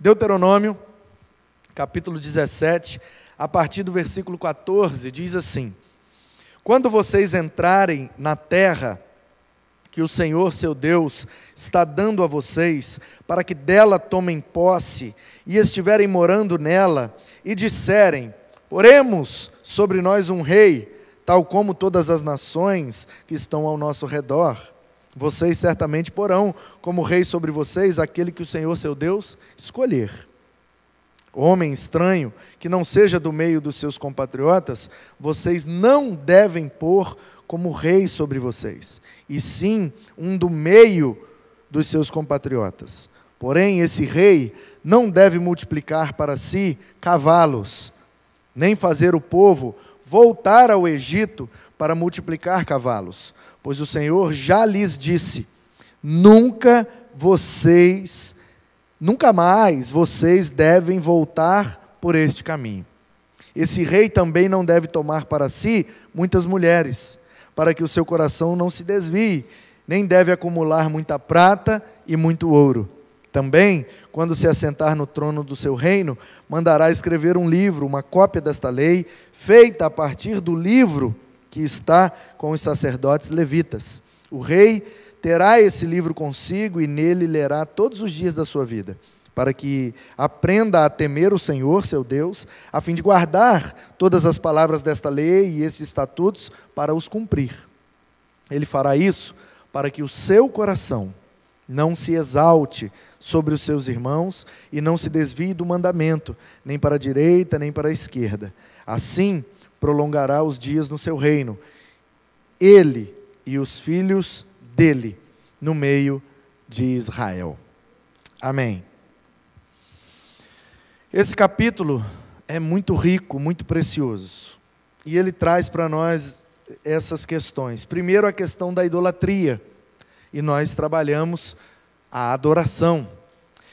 Deuteronômio, capítulo 17, a partir do versículo 14, diz assim: quando vocês entrarem na terra que o Senhor, seu Deus, está dando a vocês, para que dela tomem posse, e estiverem morando nela, e disserem: poremos sobre nós um rei, tal como todas as nações que estão ao nosso redor. Vocês certamente porão como rei sobre vocês aquele que o Senhor, seu Deus, escolher. Homem estranho, que não seja do meio dos seus compatriotas, vocês não devem pôr como rei sobre vocês, e sim um do meio dos seus compatriotas. Porém, esse rei não deve multiplicar para si cavalos, nem fazer o povo voltar ao Egito para multiplicar cavalos, pois o Senhor já lhes disse: nunca mais vocês devem voltar por este caminho. Esse rei também não deve tomar para si muitas mulheres, para que o seu coração não se desvie, nem deve acumular muita prata e muito ouro. Também, quando se assentar no trono do seu reino, mandará escrever um livro, uma cópia desta lei, feita a partir do livro que está com os sacerdotes levitas. O rei terá esse livro consigo e nele lerá todos os dias da sua vida, para que aprenda a temer o Senhor, seu Deus, a fim de guardar todas as palavras desta lei e esses estatutos para os cumprir. Ele fará isso para que o seu coração não se exalte sobre os seus irmãos e não se desvie do mandamento, nem para a direita, nem para a esquerda. Assim, prolongará os dias no seu reino, ele e os filhos dele, no meio de Israel. Amém. Esse capítulo é muito rico, muito precioso, e ele traz para nós essas questões. Primeiro, a questão da idolatria, e nós trabalhamos a adoração.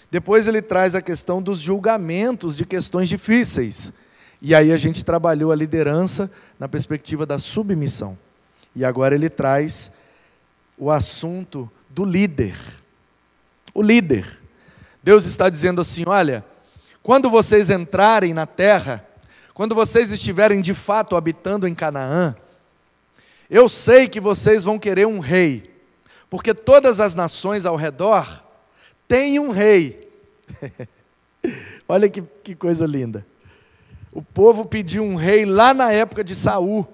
Depois ele traz a questão dos julgamentos de questões difíceis, e aí a gente trabalhou a liderança na perspectiva da submissão. E agora ele traz o assunto do líder. O líder. Deus está dizendo assim: olha, quando vocês entrarem na terra, quando vocês estiverem de fato habitando em Canaã, eu sei que vocês vão querer um rei, porque todas as nações ao redor têm um rei. Olha que coisa linda. O povo pediu um rei lá na época de Saul,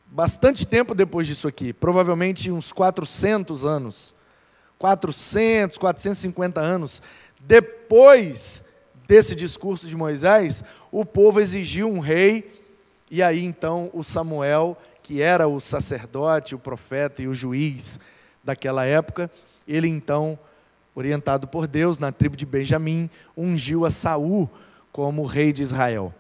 bastante tempo depois disso aqui, provavelmente uns 400 anos, 450 anos, depois desse discurso de Moisés, o povo exigiu um rei, e aí então o Samuel, que era o sacerdote, o profeta e o juiz daquela época, ele então, orientado por Deus, na tribo de Benjamim, ungiu a Saul como rei de Israel.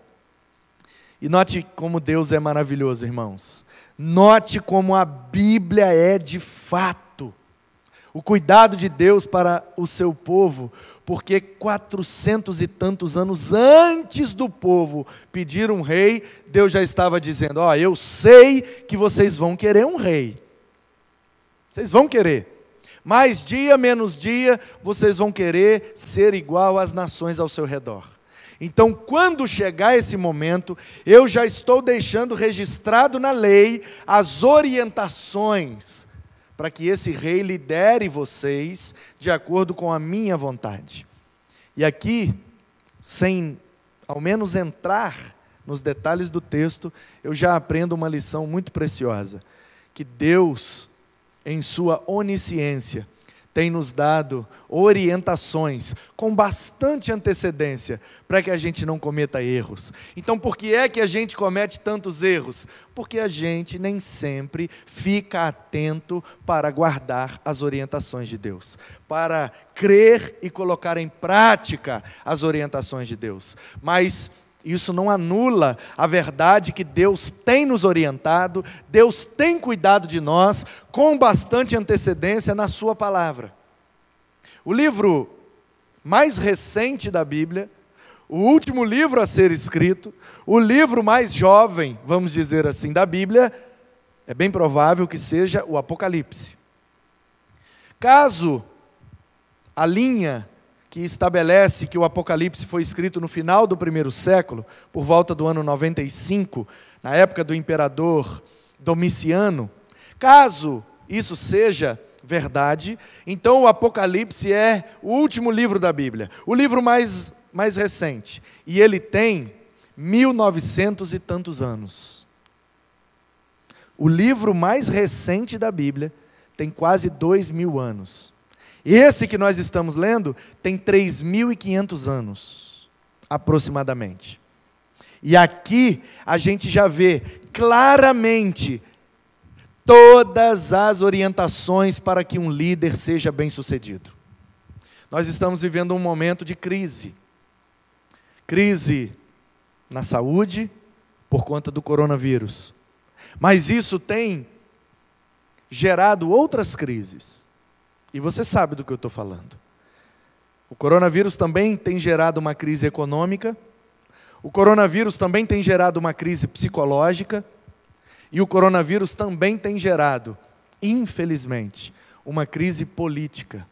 E note como Deus é maravilhoso, irmãos. Note como a Bíblia é de fato. O cuidado de Deus para o seu povo, porque 400 e tantos anos antes do povo pedir um rei, Deus já estava dizendo: ó, eu sei que vocês vão querer um rei. Vocês vão querer. Mais dia, menos dia, vocês vão querer ser igual às nações ao seu redor. Então, quando chegar esse momento, eu já estou deixando registrado na lei as orientações para que esse rei lidere vocês de acordo com a minha vontade. E aqui, sem ao menos entrar nos detalhes do texto, eu já aprendo uma lição muito preciosa, que Deus, em sua onisciência, tem nos dado orientações com bastante antecedência para que a gente não cometa erros. Então, por que é que a gente comete tantos erros? Porque a gente nem sempre fica atento para guardar as orientações de Deus, para crer e colocar em prática as orientações de Deus. Mas isso não anula a verdade que Deus tem nos orientado, Deus tem cuidado de nós com bastante antecedência na sua palavra. O livro mais recente da Bíblia, o último livro a ser escrito, o livro mais jovem, vamos dizer assim, da Bíblia, é bem provável que seja o Apocalipse. Caso a linha que estabelece que o Apocalipse foi escrito no final do primeiro século, por volta do ano 95, na época do imperador Domiciano. Caso isso seja verdade, então o Apocalipse é o último livro da Bíblia, o livro mais recente, e ele tem 1900 e tantos anos. O livro mais recente da Bíblia tem quase 2000 anos. Esse que nós estamos lendo tem 3.500 anos, aproximadamente. E aqui a gente já vê claramente todas as orientações para que um líder seja bem-sucedido. Nós estamos vivendo um momento de crise. Crise na saúde, por conta do coronavírus. Mas isso tem gerado outras crises. E você sabe do que eu estou falando. O coronavírus também tem gerado uma crise econômica. O coronavírus também tem gerado uma crise psicológica. E o coronavírus também tem gerado, infelizmente, uma crise política.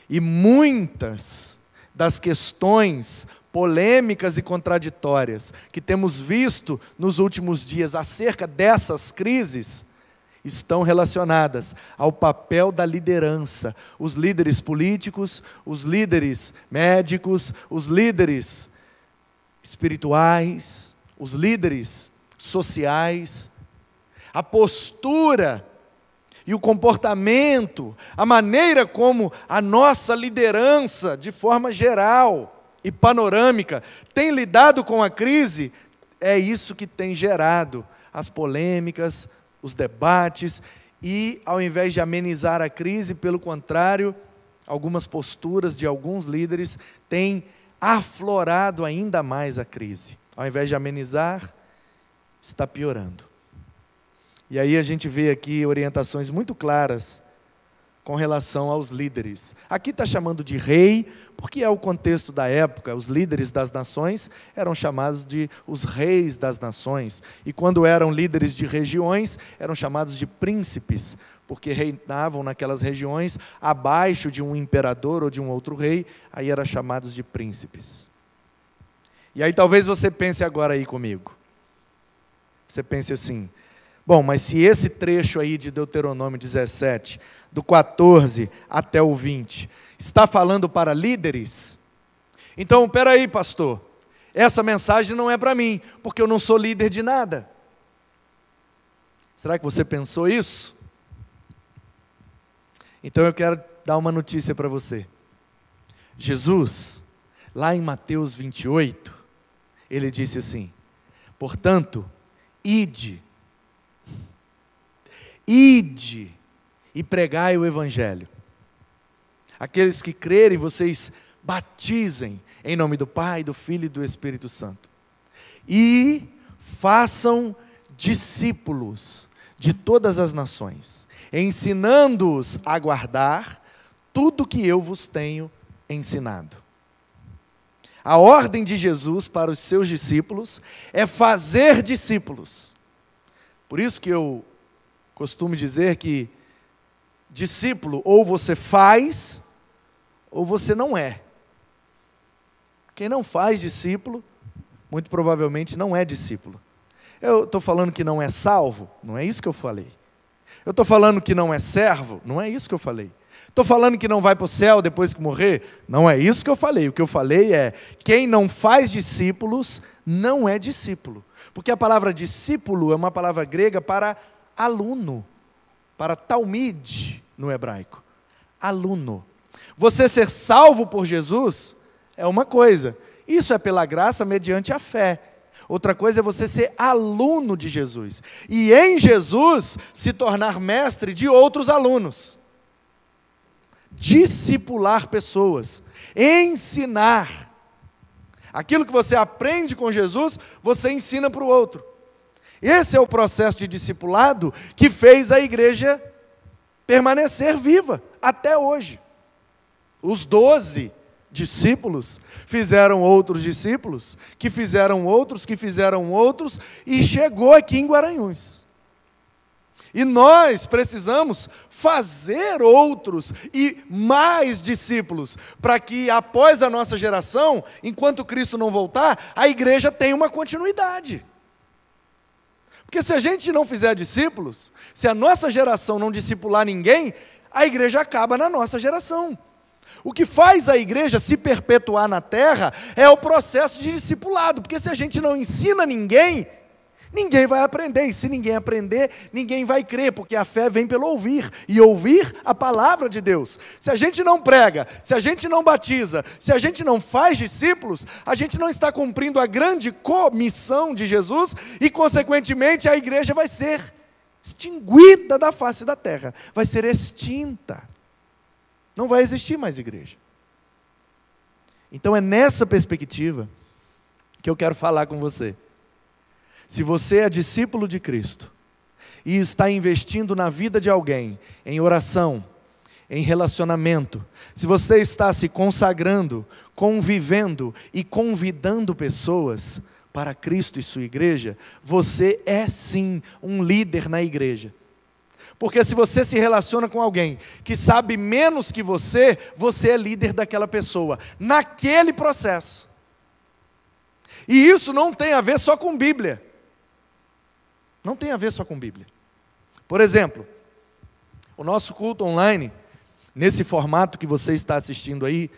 E muitas das questões polêmicas e contraditórias que temos visto nos últimos dias acerca dessas crises estão relacionadas ao papel da liderança. Os líderes políticos, os líderes médicos, os líderes espirituais, os líderes sociais, a postura e o comportamento, a maneira como a nossa liderança, de forma geral e panorâmica, tem lidado com a crise, é isso que tem gerado as polêmicas, os debates, e ao invés de amenizar a crise, pelo contrário, algumas posturas de alguns líderes têm aflorado ainda mais a crise. Ao invés de amenizar, está piorando. E aí a gente vê aqui orientações muito claras com relação aos líderes. Aqui está chamando de rei, porque é o contexto da época. Os líderes das nações eram chamados de os reis das nações. E quando eram líderes de regiões, eram chamados de príncipes, porque reinavam naquelas regiões abaixo de um imperador ou de um outro rei, aí eram chamados de príncipes. E aí talvez você pense agora aí comigo. Você pense assim: bom, mas se esse trecho aí de Deuteronômio 17, do 14 até o 20, está falando para líderes, então, peraí, pastor, essa mensagem não é para mim, porque eu não sou líder de nada. Será que você pensou isso? Então eu quero dar uma notícia para você. Jesus, lá em Mateus 28, ele disse assim: portanto, ide e pregai o Evangelho. Aqueles que crerem, vocês batizem em nome do Pai, do Filho e do Espírito Santo. E façam discípulos de todas as nações, ensinando-os a guardar tudo que eu vos tenho ensinado. A ordem de Jesus para os seus discípulos é fazer discípulos. Por isso que eu costumo dizer que discípulo ou você faz ou você não é. Quem não faz discípulo, muito provavelmente não é discípulo. Eu estou falando que não é salvo? Não é isso que eu falei. Eu estou falando que não é servo? Não é isso que eu falei. Estou falando que não vai para o céu depois que morrer? Não é isso que eu falei. O que eu falei é: quem não faz discípulos não é discípulo. Porque a palavra discípulo é uma palavra grega para aluno, para talmid no hebraico. Aluno. Você ser salvo por Jesus é uma coisa. Isso é pela graça mediante a fé. Outra coisa é você ser aluno de Jesus. E em Jesus se tornar mestre de outros alunos. Discipular pessoas, ensinar. Aquilo que você aprende com Jesus, você ensina para o outro. Esse é o processo de discipulado que fez a igreja permanecer viva até hoje. Os 12 discípulos fizeram outros discípulos, que fizeram outros, e chegou aqui em Guaranhuns. E nós precisamos fazer outros e mais discípulos, para que após a nossa geração, enquanto Cristo não voltar, a igreja tenha uma continuidade. Porque se a gente não fizer discípulos, se a nossa geração não discipular ninguém, a igreja acaba na nossa geração. O que faz a igreja se perpetuar na terra é o processo de discipulado, porque se a gente não ensina ninguém, ninguém vai aprender, e se ninguém aprender, ninguém vai crer, porque a fé vem pelo ouvir, e ouvir a palavra de Deus. Se a gente não prega, se a gente não batiza, se a gente não faz discípulos, a gente não está cumprindo a grande comissão de Jesus, e consequentemente a igreja vai ser extinguida da face da terra, vai ser extinta. Não vai existir mais igreja. Então é nessa perspectiva que eu quero falar com você. Se você é discípulo de Cristo e está investindo na vida de alguém, em oração, em relacionamento, se você está se consagrando, convivendo e convidando pessoas para Cristo e sua igreja, você é sim um líder na igreja. Porque se você se relaciona com alguém que sabe menos que você, você é líder daquela pessoa, naquele processo. E isso não tem a ver só com Bíblia. Não tem a ver só com Bíblia. Por exemplo, o nosso culto online, nesse formato que você está assistindo aí,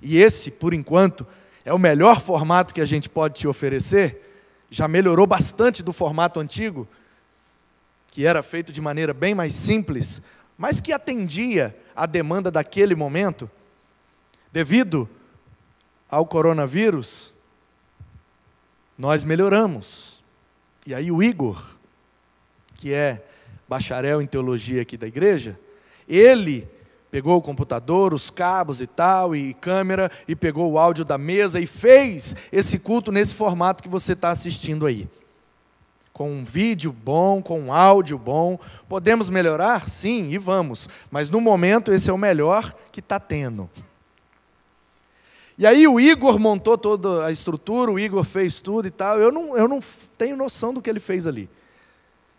e esse, por enquanto, é o melhor formato que a gente pode te oferecer, já melhorou bastante do formato antigo, que era feito de maneira bem mais simples, mas que atendia à demanda daquele momento, devido ao coronavírus, nós melhoramos. E aí o Igor, que é bacharel em teologia aqui da igreja, ele pegou o computador, os cabos e tal, e câmera, e pegou o áudio da mesa e fez esse culto nesse formato que você está assistindo aí. Com um vídeo bom, com um áudio bom. Podemos melhorar? Sim, e vamos. Mas no momento esse é o melhor que está tendo. E aí o Igor montou toda a estrutura, o Igor fez tudo e tal. Eu não tenho noção do que ele fez ali.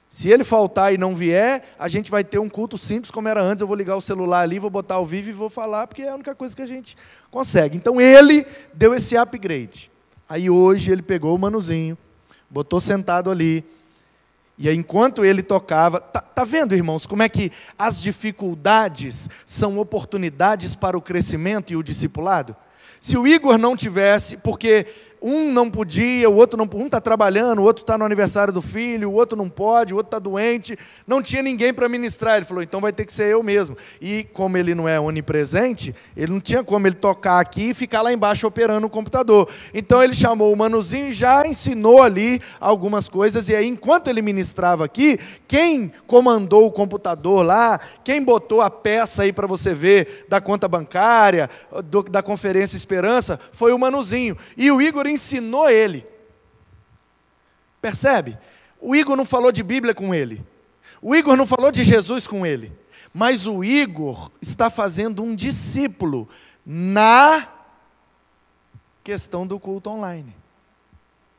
Se ele faltar e não vier, a gente vai ter um culto simples como era antes. Eu vou ligar o celular ali, vou botar ao vivo e vou falar, porque é a única coisa que a gente consegue. Então ele deu esse upgrade. Aí hoje ele pegou o manuzinho, botou sentado ali, e aí, enquanto ele tocava, tá vendo, irmãos, como é que as dificuldades são oportunidades para o crescimento e o discipulado? Se o Igor não tivesse, porque um não podia, o outro não, um está trabalhando, o outro está no aniversário do filho, o outro não pode, o outro está doente, não tinha ninguém para ministrar. Ele falou, então vai ter que ser eu mesmo. E como ele não é onipresente, ele não tinha como ele tocar aqui e ficar lá embaixo operando o computador. Então ele chamou o manuzinho e já ensinou ali algumas coisas, e aí enquanto ele ministrava aqui, quem comandou o computador lá, quem botou a peça aí para você ver da conta bancária, da Conferência Esperança, foi o manuzinho. E o Igor ensinou ele. Percebe? O Igor não falou de Bíblia com ele. O Igor não falou de Jesus com ele. Mas o Igor está fazendo um discípulo na questão do culto online.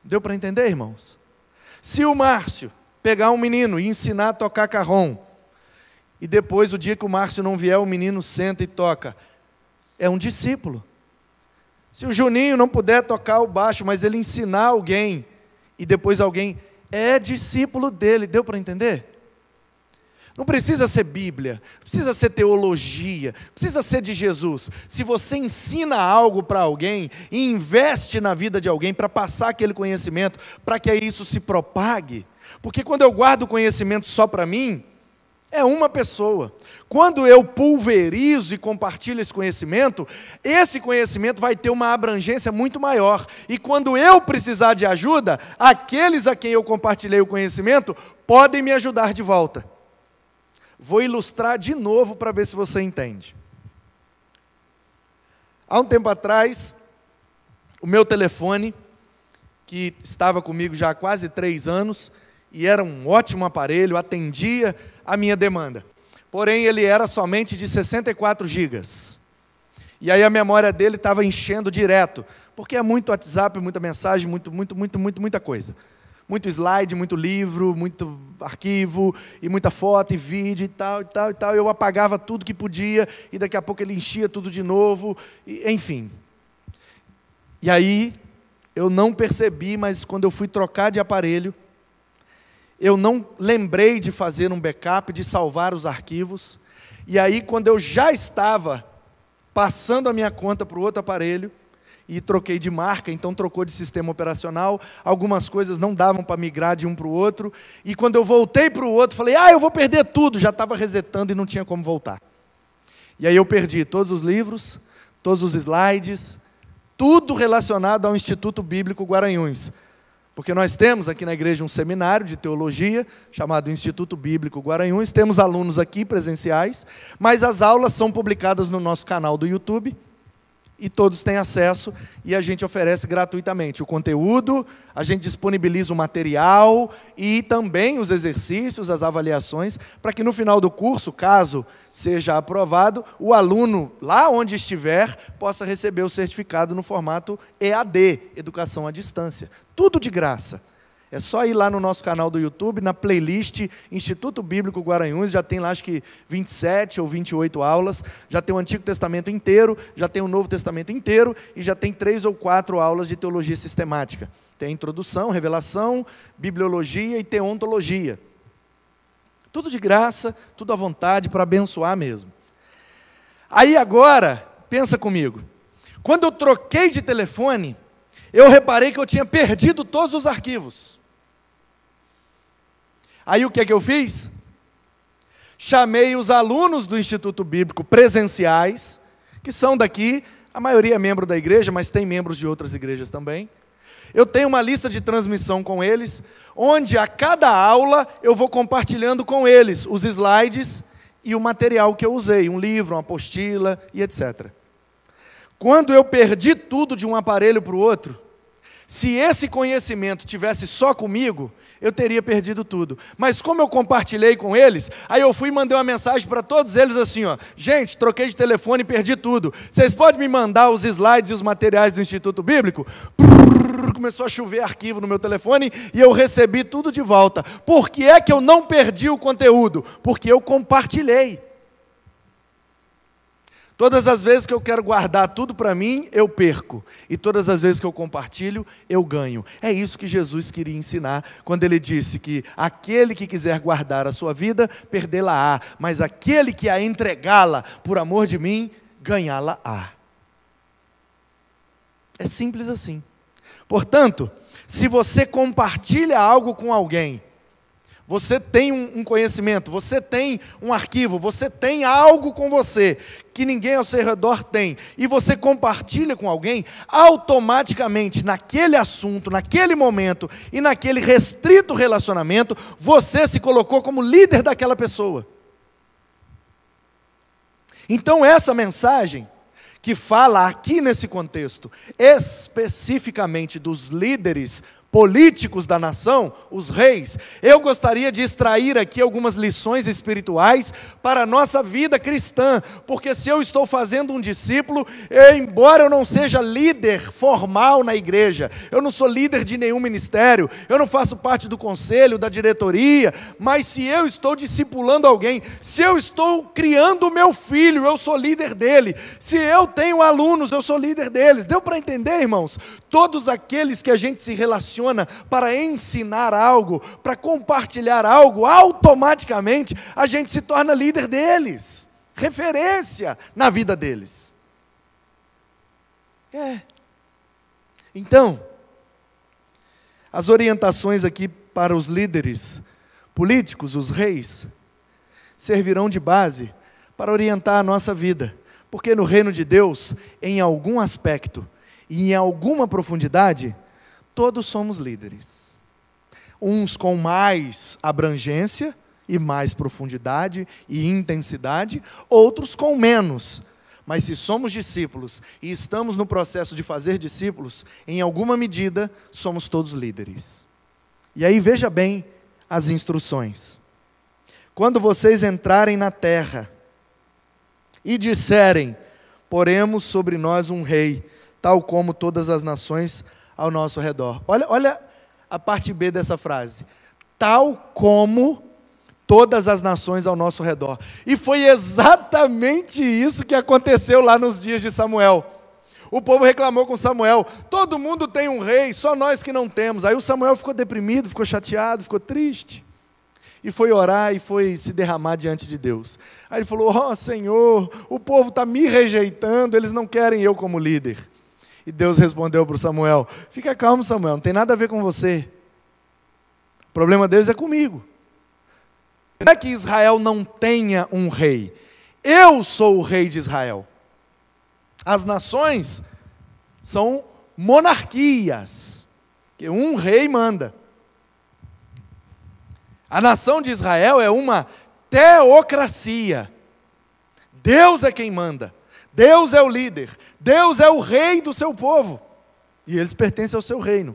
Deu para entender, irmãos? Se o Márcio pegar um menino e ensinar a tocar carrom, e depois, o dia que o Márcio não vier, o menino senta e toca, é um discípulo. Se o Juninho não puder tocar o baixo, mas ele ensinar alguém, e depois alguém é discípulo dele, deu para entender? Não precisa ser Bíblia, precisa ser teologia, precisa ser de Jesus. Se você ensina algo para alguém, e investe na vida de alguém para passar aquele conhecimento, para que isso se propague, porque quando eu guardo o conhecimento só para mim, é uma pessoa. Quando eu pulverizo e compartilho esse conhecimento vai ter uma abrangência muito maior. E quando eu precisar de ajuda, aqueles a quem eu compartilhei o conhecimento podem me ajudar de volta. Vou ilustrar de novo para ver se você entende. Há um tempo atrás, o meu telefone, que estava comigo já há quase 3 anos, e era um ótimo aparelho, atendia a minha demanda. Porém, ele era somente de 64 gigas. E aí a memória dele estava enchendo direto, porque é muito WhatsApp, muita mensagem, muita coisa. muito slide, muito livro, muito arquivo, e muita foto, e vídeo, e tal, e tal, e tal. Eu apagava tudo que podia, e daqui a pouco ele enchia tudo de novo, enfim. E aí, eu não percebi, mas quando eu fui trocar de aparelho, eu não lembrei de fazer um backup, de salvar os arquivos. E aí, quando eu já estava passando a minha conta para o outro aparelho, e troquei de marca, então trocou de sistema operacional, algumas coisas não davam para migrar de um para o outro, e quando eu voltei para o outro, falei, eu vou perder tudo, já estava resetando e não tinha como voltar. E aí eu perdi todos os livros, todos os slides, tudo relacionado ao Instituto Bíblico Guaranhuns. Porque nós temos aqui na igreja um seminário de teologia, chamado Instituto Bíblico Guaranhuns, temos alunos aqui presenciais, mas as aulas são publicadas no nosso canal do YouTube, e todos têm acesso, e a gente oferece gratuitamente o conteúdo, a gente disponibiliza o material, e também os exercícios, as avaliações, para que no final do curso, caso seja aprovado, o aluno, lá onde estiver, possa receber o certificado no formato EAD, Educação à Distância. Tudo de graça. É só ir lá no nosso canal do YouTube, na playlist Instituto Bíblico Guaranhuns, já tem lá acho que 27 ou 28 aulas, já tem o Antigo Testamento inteiro, já tem o Novo Testamento inteiro, e já tem 3 ou 4 aulas de teologia sistemática. Tem a introdução, revelação, bibliologia e teontologia. Tudo de graça, tudo à vontade, para abençoar mesmo. Aí agora, pensa comigo, quando eu troquei de telefone, eu reparei que eu tinha perdido todos os arquivos. Aí o que é que eu fiz? Chamei os alunos do Instituto Bíblico presenciais, que são daqui, a maioria é membro da igreja, mas tem membros de outras igrejas também. Eu tenho uma lista de transmissão com eles, onde a cada aula eu vou compartilhando com eles os slides e o material que eu usei, um livro, uma apostila e etc. Quando eu perdi tudo de um aparelho para o outro, se esse conhecimento tivesse só comigo, eu teria perdido tudo. Mas como eu compartilhei com eles, aí eu fui e mandei uma mensagem para todos eles assim, gente, troquei de telefone e perdi tudo. Vocês podem me mandar os slides e os materiais do Instituto Bíblico? Começou a chover arquivo no meu telefone e eu recebi tudo de volta. Por que é que eu não perdi o conteúdo? Porque eu compartilhei. Todas as vezes que eu quero guardar tudo para mim, eu perco. E todas as vezes que eu compartilho, eu ganho. É isso que Jesus queria ensinar, quando ele disse que aquele que quiser guardar a sua vida, perdê-la-á. Mas aquele que a entregá-la por amor de mim, ganhá-la-á. É simples assim. Portanto, se você compartilha algo com alguém, você tem um conhecimento, você tem um arquivo, você tem algo com você que ninguém ao seu redor tem, e você compartilha com alguém, automaticamente, naquele assunto, naquele momento e naquele restrito relacionamento, você se colocou como líder daquela pessoa. Então essa mensagem, que fala aqui nesse contexto, especificamente dos líderes políticos da nação, os reis, eu gostaria de extrair aqui algumas lições espirituais para a nossa vida cristã, porque se eu estou fazendo um discípulo, embora eu não seja líder formal na igreja, eu não sou líder de nenhum ministério, eu não faço parte do conselho, da diretoria, mas se eu estou discipulando alguém, se eu estou criando o meu filho, eu sou líder dele, se eu tenho alunos, eu sou líder deles. Deu para entender, irmãos? Todos aqueles que a gente se relaciona para ensinar algo, para compartilhar algo, automaticamente a gente se torna líder deles, referência na vida deles. Então, as orientações aqui para os líderes políticos, os reis, servirão de base para orientar a nossa vida, porque no reino de Deus, em algum aspecto e em alguma profundidade, todos somos líderes. Uns com mais abrangência e mais profundidade e intensidade, outros com menos. Mas se somos discípulos e estamos no processo de fazer discípulos, em alguma medida, somos todos líderes. E aí veja bem as instruções. Quando vocês entrarem na terra e disserem, poremos sobre nós um rei, tal como todas as nações ao nosso redor. Olha a parte B dessa frase. Tal como todas as nações ao nosso redor. E foi exatamente isso que aconteceu lá nos dias de Samuel. O povo reclamou com Samuel, todo mundo tem um rei, só nós que não temos. Aí o Samuel ficou deprimido, ficou chateado, ficou triste. E foi orar e foi se derramar diante de Deus. Aí ele falou, ó Senhor, o povo está me rejeitando, eles não querem eu como líder. E Deus respondeu para o Samuel, fica calmo Samuel, não tem nada a ver com você. O problema deles é comigo. Não é que Israel não tenha um rei. Eu sou o rei de Israel. As nações são monarquias, que um rei manda. A nação de Israel é uma teocracia. Deus é quem manda. Deus é o líder. Deus é o rei do seu povo. E eles pertencem ao seu reino.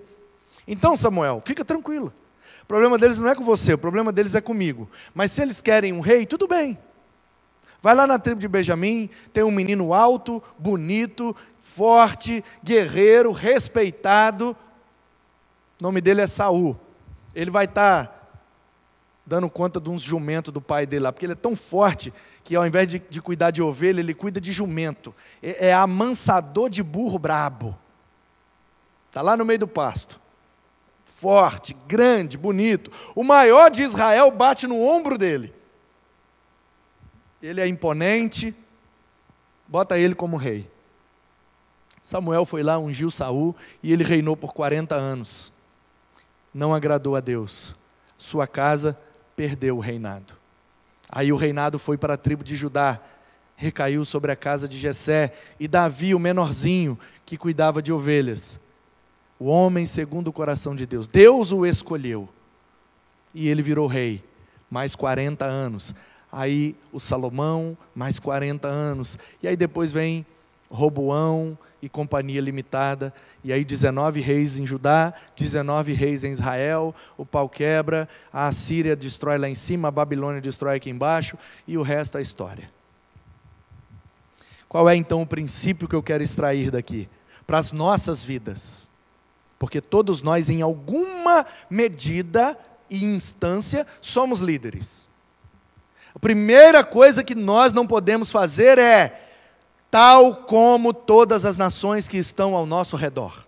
Então, Samuel, fica tranquilo. O problema deles não é com você, o problema deles é comigo. Mas se eles querem um rei, tudo bem. Vai lá na tribo de Benjamim, tem um menino alto, bonito, forte, guerreiro, respeitado. O nome dele é Saul. Ele vai estar dando conta de uns jumentos do pai dele lá, porque ele é tão forte que ao invés de cuidar de ovelha, ele cuida de jumento. É amansador de burro brabo. Está lá no meio do pasto. Forte, grande, bonito. O maior de Israel bate no ombro dele. Ele é imponente, bota ele como rei. Samuel foi lá, ungiu Saul e ele reinou por 40 anos. Não agradou a Deus. Sua casa perdeu o reinado. Aí o reinado foi para a tribo de Judá, recaiu sobre a casa de Jessé, e Davi, o menorzinho, que cuidava de ovelhas. O homem segundo o coração de Deus. Deus o escolheu. E ele virou rei. Mais 40 anos. Aí o Salomão, mais 40 anos. E aí depois vem Roboão e companhia limitada. E aí 19 reis em Judá, 19 reis em Israel. O pau quebra, a Assíria destrói lá em cima, a Babilônia destrói aqui embaixo. E o resto é história. Qual é então o princípio que eu quero extrair daqui? Para as nossas vidas. Porque todos nós, em alguma medida e instância, somos líderes. A primeira coisa que nós não podemos fazer é, tal como todas as nações que estão ao nosso redor.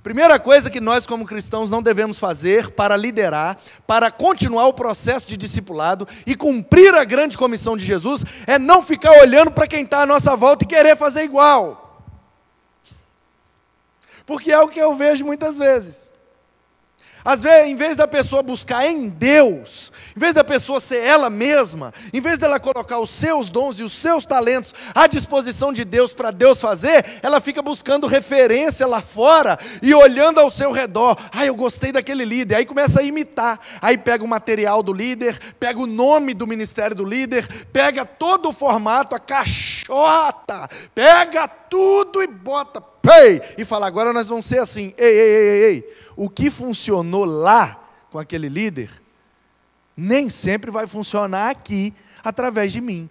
Primeira coisa que nós como cristãos não devemos fazer para liderar, para continuar o processo de discipulado e cumprir a grande comissão de Jesus, é não ficar olhando para quem está à nossa volta e querer fazer igual. Porque é o que eu vejo muitas vezes. Às vezes, em vez da pessoa buscar em Deus, em vez da pessoa ser ela mesma, em vez dela colocar os seus dons e os seus talentos à disposição de Deus para Deus fazer, ela fica buscando referência lá fora e olhando ao seu redor. Eu gostei daquele líder. Aí começa a imitar. Aí pega o material do líder, pega o nome do ministério do líder, pega todo o formato, a caixota, pega tudo e bota, e fala, agora nós vamos ser assim. Ei. O que funcionou lá com aquele líder, nem sempre vai funcionar aqui, através de mim.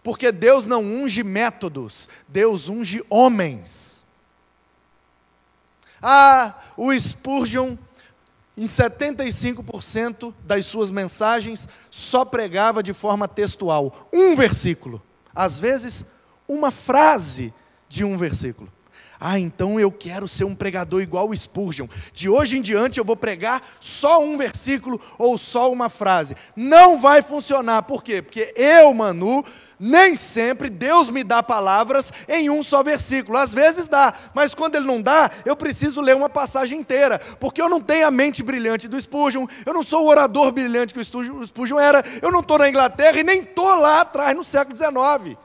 Porque Deus não unge métodos, Deus unge homens. O Spurgeon, em 75% das suas mensagens, só pregava de forma textual. Um versículo. Às vezes, uma frase de um versículo. Então eu quero ser um pregador igual o Spurgeon. De hoje em diante eu vou pregar só um versículo ou só uma frase. Não vai funcionar. Por quê? Porque eu, Manu, nem sempre Deus me dá palavras em um só versículo. Às vezes dá, mas quando Ele não dá, eu preciso ler uma passagem inteira. Porque eu não tenho a mente brilhante do Spurgeon, eu não sou o orador brilhante que o Spurgeon era, eu não estou na Inglaterra e nem estou lá atrás no século XIX.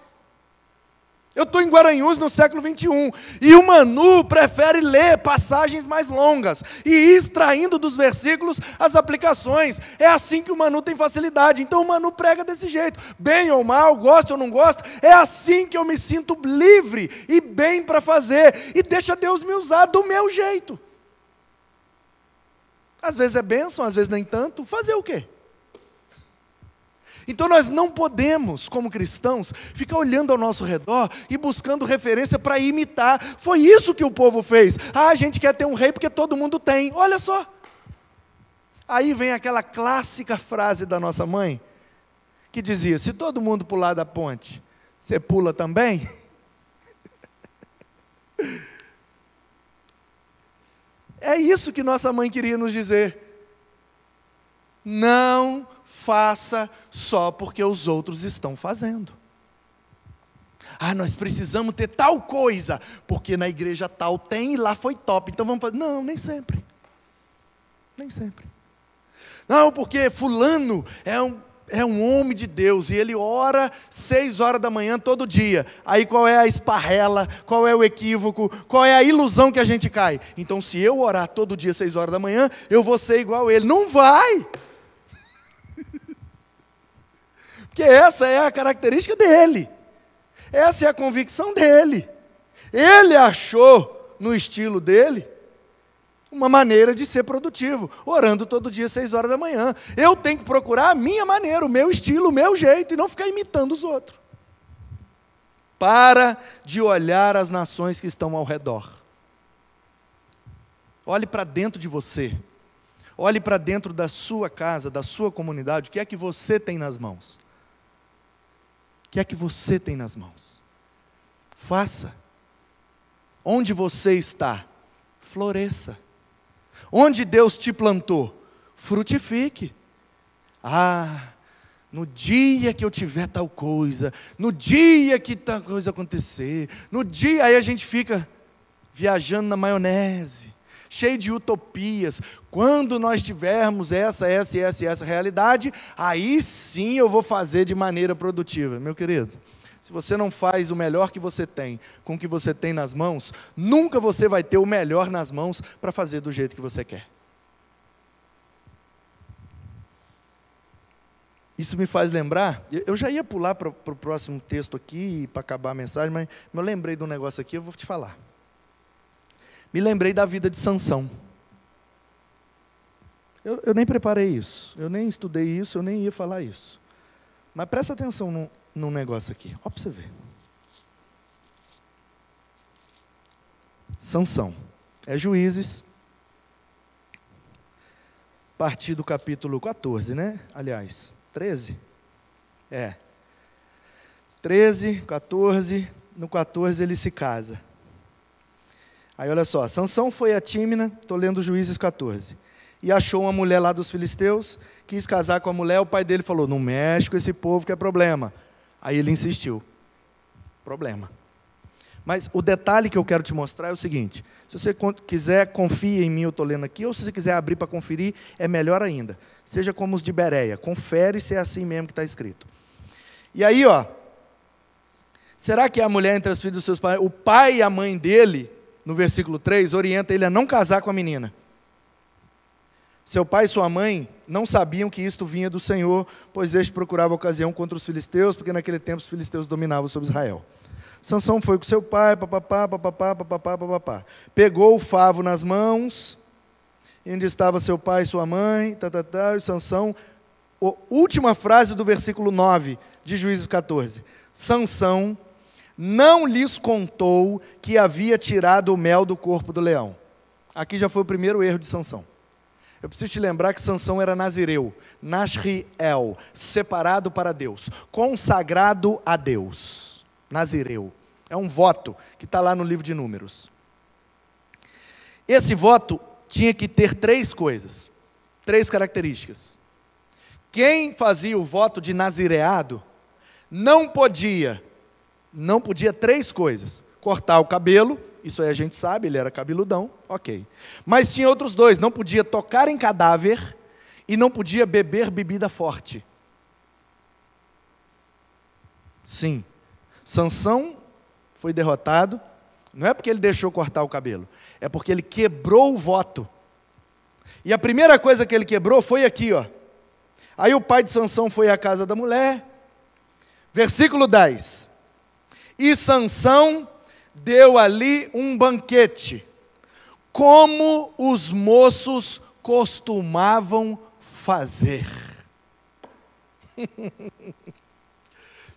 Eu estou em Guaranhuns no século 21, e o Manu prefere ler passagens mais longas, e ir extraindo dos versículos as aplicações. É assim que o Manu tem facilidade, então o Manu prega desse jeito, bem ou mal, gosta ou não gosta, é assim que eu me sinto livre e bem para fazer, e deixa Deus me usar do meu jeito. Às vezes é bênção, às vezes nem tanto, fazer o quê? Então nós não podemos, como cristãos, ficar olhando ao nosso redor e buscando referência para imitar. Foi isso que o povo fez. Ah, a gente quer ter um rei porque todo mundo tem. Olha só. Aí vem aquela clássica frase da nossa mãe, que dizia: se todo mundo pular da ponte, você pula também? É isso que nossa mãe queria nos dizer. Não faça só porque os outros estão fazendo. Ah, nós precisamos ter tal coisa, porque na igreja tal tem e lá foi top, então vamos fazer. Não, nem sempre. Nem sempre. Não, porque fulano é um homem de Deus, e ele ora 6 horas da manhã todo dia. Aí qual é a esparrela, qual é o equívoco, qual é a ilusão que a gente cai? Então se eu orar todo dia 6 horas da manhã, eu vou ser igual a ele. Não vai! Porque essa é a característica dele. Essa é a convicção dele. Ele achou, no estilo dele, uma maneira de ser produtivo, orando todo dia 6 horas da manhã. Eu tenho que procurar a minha maneira, o meu estilo, o meu jeito, e não ficar imitando os outros. Para de olhar as nações que estão ao redor. Olhe para dentro de você. Olhe para dentro da sua casa, da sua comunidade. O que é que você tem nas mãos? O que é que você tem nas mãos? Faça. Onde você está, floresça. Onde Deus te plantou, frutifique. Ah, no dia que eu tiver tal coisa, no dia que tal coisa acontecer, no dia, aí a gente fica viajando na maionese, cheio de utopias. Quando nós tivermos essa realidade, aí sim eu vou fazer de maneira produtiva. Meu querido, se você não faz o melhor que você tem com o que você tem nas mãos, nunca você vai ter o melhor nas mãos para fazer do jeito que você quer. Isso me faz lembrar, eu já ia pular para o próximo texto aqui, para acabar a mensagem, mas eu lembrei de um negócio aqui, eu vou te falar. Me lembrei da vida de Sansão. Eu nem preparei isso, eu nem estudei isso, eu nem ia falar isso. Mas presta atenção num negócio aqui, ó, para você ver. Sansão, é Juízes, a partir do capítulo 14, né? Aliás, 13? 13, 14, no 14 ele se casa. Aí olha só, Sansão foi a Tímina, estou lendo Juízes 14, e achou uma mulher lá dos filisteus, quis casar com a mulher, o pai dele falou: não mexe com esse povo que é problema. Aí ele insistiu, problema. Mas o detalhe que eu quero te mostrar é o seguinte: se você quiser, confia em mim, eu estou lendo aqui, ou se você quiser abrir para conferir, é melhor ainda. Seja como os de Bereia, confere se é assim mesmo que está escrito. E aí, ó, será que a mulher entre as filhas dos seus pais, o pai e a mãe dele, no versículo 3, orienta ele a não casar com a menina. Seu pai e sua mãe não sabiam que isto vinha do Senhor, pois este procurava ocasião contra os filisteus, porque naquele tempo os filisteus dominavam sobre Israel. Sansão foi com seu pai, papapá, pegou o favo nas mãos, onde estava seu pai e sua mãe, e Sansão, última frase do versículo 9 de Juízes 14, Sansão não lhes contou que havia tirado o mel do corpo do leão. Aqui já foi o primeiro erro de Sansão. Eu preciso te lembrar que Sansão era nazireu, Nasriel, separado para Deus, consagrado a Deus, nazireu. É um voto que está lá no livro de Números. Esse voto tinha que ter 3 coisas, 3 características. Quem fazia o voto de nazireado não podia 3 coisas: cortar o cabelo, isso aí a gente sabe, ele era cabeludão, ok. Mas tinha outros 2, não podia tocar em cadáver e não podia beber bebida forte. Sim, Sansão foi derrotado, não é porque ele deixou cortar o cabelo, é porque ele quebrou o voto. E a primeira coisa que ele quebrou foi aqui, ó. Aí o pai de Sansão foi à casa da mulher, versículo 10. E Sansão deu ali um banquete, como os moços costumavam fazer.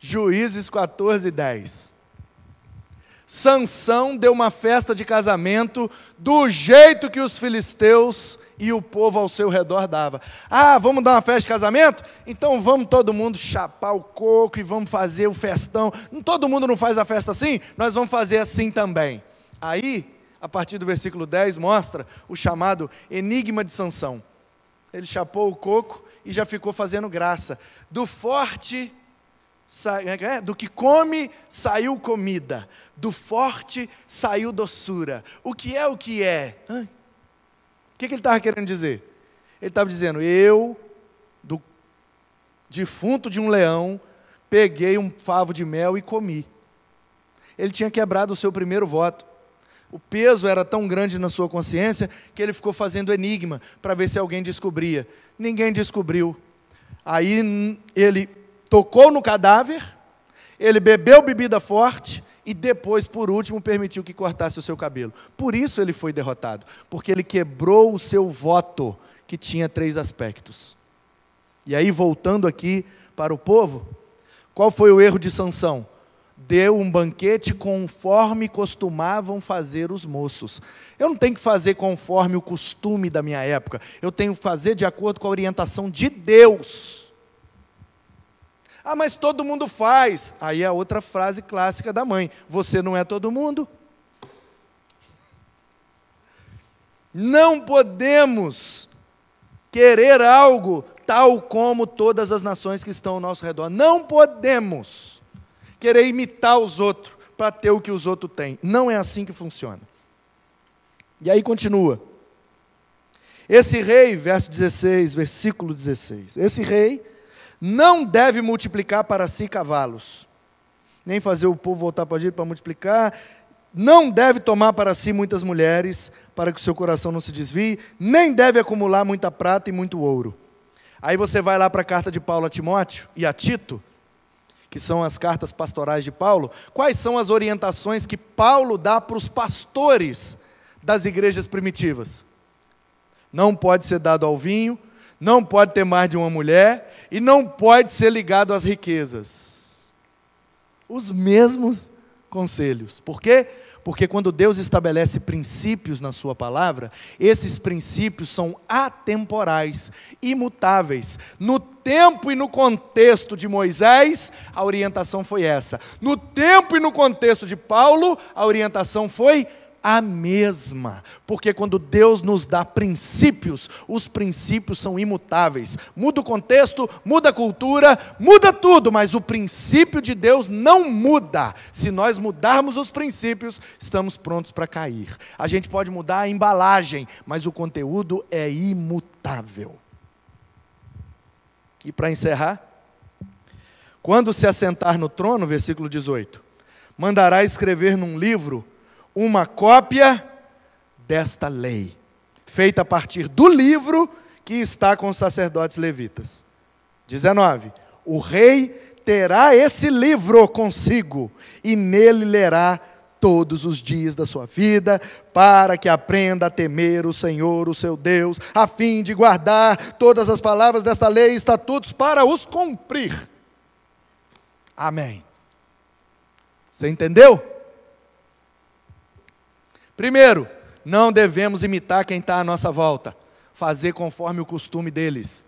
Juízes 14:10. Sansão deu uma festa de casamento do jeito que os filisteus e o povo ao seu redor dava. Ah, vamos dar uma festa de casamento? Então vamos todo mundo chapar o coco e vamos fazer o festão. Todo mundo não faz a festa assim? Nós vamos fazer assim também. Aí, a partir do versículo 10, mostra o chamado enigma de Sansão. Ele chapou o coco e já ficou fazendo graça. Do forte, do que come, saiu comida. Do forte, saiu doçura. O que é o que é? O que ele estava querendo dizer? Ele estava dizendo, eu, do defunto de um leão, peguei um favo de mel e comi. Ele tinha quebrado o seu primeiro voto. O peso era tão grande na sua consciência que ele ficou fazendo enigma para ver se alguém descobria. Ninguém descobriu. Aí ele tocou no cadáver, ele bebeu bebida forte e depois, por último, permitiu que cortasse o seu cabelo. Por isso ele foi derrotado, porque ele quebrou o seu voto, que tinha 3 aspectos. E aí, voltando aqui para o povo, qual foi o erro de Sansão? Deu um banquete conforme costumavam fazer os moços. Eu não tenho que fazer conforme o costume da minha época, eu tenho que fazer de acordo com a orientação de Deus. Ah, mas todo mundo faz. Aí é a outra frase clássica da mãe, você não é todo mundo. Não podemos querer algo tal como todas as nações que estão ao nosso redor. Não podemos querer imitar os outros para ter o que os outros têm. Não é assim que funciona. E aí continua. Esse rei, verso 16, versículo 16. Esse rei não deve multiplicar para si cavalos, nem fazer o povo voltar para Egito para multiplicar. Não deve tomar para si muitas mulheres, para que o seu coração não se desvie. Nem deve acumular muita prata e muito ouro. Aí você vai lá para a carta de Paulo a Timóteo e a Tito, que são as cartas pastorais de Paulo. Quais são as orientações que Paulo dá para os pastores das igrejas primitivas? Não pode ser dado ao vinho, não pode ter mais de uma mulher, e não pode ser ligado às riquezas. Os mesmos conselhos. Por quê? Porque quando Deus estabelece princípios na sua palavra, esses princípios são atemporais, imutáveis. No tempo e no contexto de Moisés, a orientação foi essa. No tempo e no contexto de Paulo, a orientação foi a mesma. Porque quando Deus nos dá princípios, os princípios são imutáveis. Muda o contexto, muda a cultura, muda tudo, mas o princípio de Deus não muda. Se nós mudarmos os princípios, estamos prontos para cair. A gente pode mudar a embalagem, mas o conteúdo é imutável. E para encerrar, quando se assentar no trono, versículo 18, mandará escrever num livro uma cópia desta lei, feita a partir do livro que está com os sacerdotes levitas. 19. O rei terá esse livro consigo, e nele lerá todos os dias da sua vida, para que aprenda a temer o Senhor, o seu Deus, a fim de guardar todas as palavras desta lei e estatutos para os cumprir. Amém. Você entendeu? Primeiro, não devemos imitar quem está à nossa volta, fazer conforme o costume deles.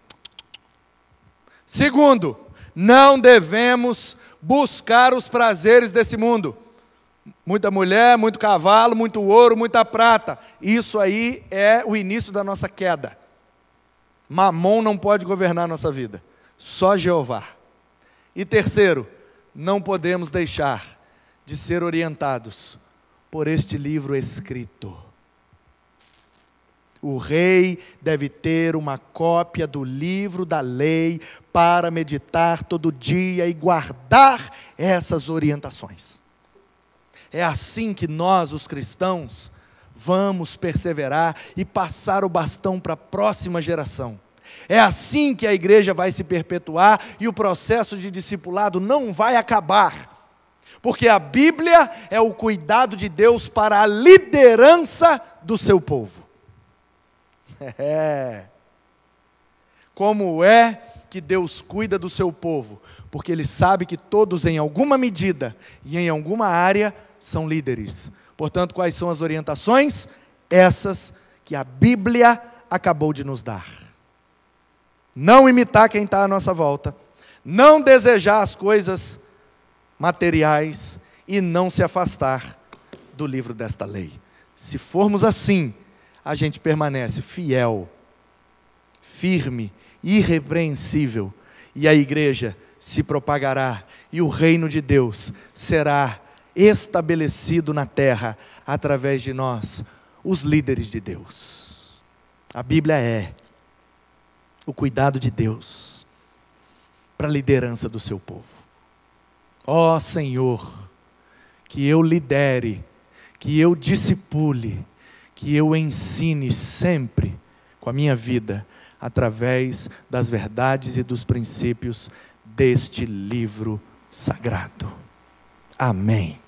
Segundo, não devemos buscar os prazeres desse mundo. Muita mulher, muito cavalo, muito ouro, muita prata. Isso aí é o início da nossa queda. Mamon não pode governar a nossa vida, só Jeová. E terceiro, não podemos deixar de ser orientados por este livro escrito. O rei deve ter uma cópia do livro da lei para meditar todo dia e guardar essas orientações. É assim que nós, os cristãos, vamos perseverar e passar o bastão para a próxima geração. É assim que a igreja vai se perpetuar e o processo de discipulado não vai acabar. Porque a Bíblia é o cuidado de Deus para a liderança do seu povo. Como é que Deus cuida do seu povo? Porque Ele sabe que todos, em alguma medida e em alguma área, são líderes. Portanto, quais são as orientações? Essas que a Bíblia acabou de nos dar. Não imitar quem está à nossa volta, não desejar as coisas materiais e não se afastar do livro desta lei. Se formos assim, a gente permanece fiel, firme, irrepreensível, e a igreja se propagará, e o reino de Deus será estabelecido na terra, através de nós, os líderes de Deus. A Bíblia é o cuidado de Deus para a liderança do seu povo. Ó Senhor, que eu lidere, que eu discipule, que eu ensine sempre com a minha vida, através das verdades e dos princípios deste livro sagrado. Amém.